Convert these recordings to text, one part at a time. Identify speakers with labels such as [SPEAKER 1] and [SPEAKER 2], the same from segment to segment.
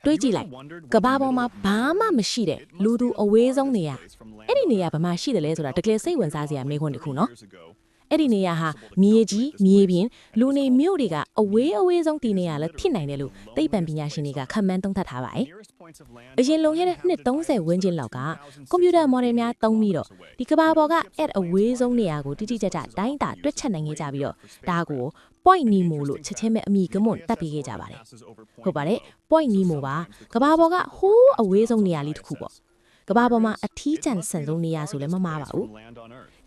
[SPEAKER 1] တွေးကြည့်လိုက်ကဘာပေါ်မှာဘာမှမရှိတဲ့လူသူအဝေးဆုံးနေရအဲ့ဒီနေရဘာမှရှိတယ်လဲဆိုတာတကယ်စိတ်ဝင်စားစရာမေးခွန်းတစ်ခုနော်အဲ့ဒီနေရဟာမြေကြီးမြေပြင်လူနေမြို့တွေကအဝေးဆုံးတည်နေရလဲဖြစ်နိုင်တယ်လို့သိပ္ပံပညာရှင်တွေကခန့်မှန်းသုံးသပ်ထားပါတယ်အရင်လွန်ခဲ့တဲ့နှစ်30ဝန်းကျင်လောက်ကကွန်ပျူတာမော်ဒယ်များသုံးပြီးတော့ဒီကဘာပေါ်ကအဲ့အဝေးဆုံးနေရာကိုတိတိကျကျတိုင်းတာတွက်ချက်နိုင်ခဲ့ကြပြီးတော့ဒါကို point Nemo လို့ချက်ချင်းပဲအမိကမွန်တက်ပေးခဲ့ကြပါတယ်ဟုတ်ပါတယ် point Nemo ပါကဘာပေါ်ကဟိုးအဝေးဆုံးနေရာလေးတစ်ခုပေါ့ကဘာပေါ်မှာအထီးကျန်ဆန်ဆုံးနေရာဆိုလည်းမမှားပါဘူး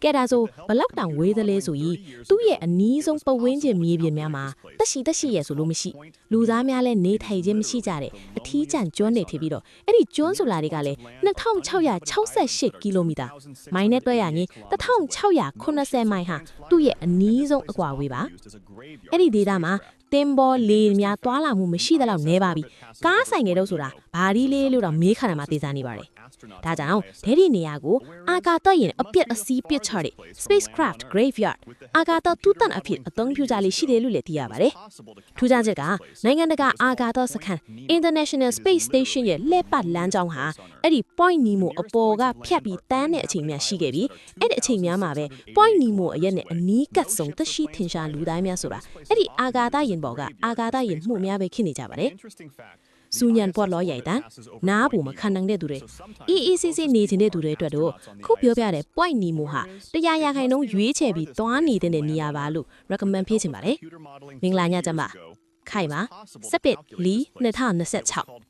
[SPEAKER 1] ကဲဒါဆိုဘလောက်တောင်ဝေးသလဲဆိုရင်သူ့ရဲ့အနီးဆုံးပဝင်းကျင်မြေပြင်များမှာတက်ရှိရဲ့ဆိုလို့မရှိလူသားများလည်းနေထိုင်ခြင်းမရှိကြတဲ့အထီးကျန်ကျွန်းတွေထည့်ပြီးတော့အဲ့ဒီကျွန်းဆိုလာတွေကလည်း2668ကီလိုမီတာမိုင်နဲ့တွက်ရရင်1680မိုင်ဟာသူ့ရဲ့အနီးဆုံးအကွာဝေးပါအဲ့ဒီဒေတာမှာတင်ဘောလေများတွာလာမှုမရှိသလောက်နဲပါပြီကားဆိုင်ငယ်တော့ဆိုတာဘာဒီလေးလို့တော့မေးခါတာမှသိစားနေပါတယ်ဒါကြောင့်ဒဲဒီနေရာကိုအာကာသယာဉ်အပြစ်အစီးပစ်ချတဲ့ spacecraft graveyard အာကာသတူတန်အဖြစ်အသုံးပြုကြလေးရှိတယ်လို့လည်းသိရပါတယ်ထူးခြားချက်ကနိုင်ငံတကာအာကာသစခန်း International Space Station ရဲ့လက်ပတ်လမ်းကြောင်းဟာအဲ့ဒီ point Nemo အပေါ်ကဖြတ်ပြီးတန်းတဲ့အချိန်များရှိခဲ့ပြီးအဲ့ဒီအချိန်များမှာပဲ point Nemo အရက်နဲ့အနီးကပ်ဆုံးသက်ရှိထင်ရှားလူသားများဆိုတာအဲ့ဒီအာကာသယာဉ်ပေါ်ကအာကာသယာဉ်မှုများပဲဖြစ်နေကြပါတယ်စူညံပွက်လောရိုက်တန်နားဘူးမခံနိုင်တဲ့သူတွေအေးဆေးနေခြင်းတဲ့သူတွေအတွက်တော့ခုပြောပြတဲ့ point Nemo ဟာ100%ရွေးချယ်ပြီးသွားနေတဲ့နေရာပါလို့ recommend ပေးချင်ပါတယ်မင်္ဂလာညချမ်းပါခိုင်ပါစပစ်လီ2026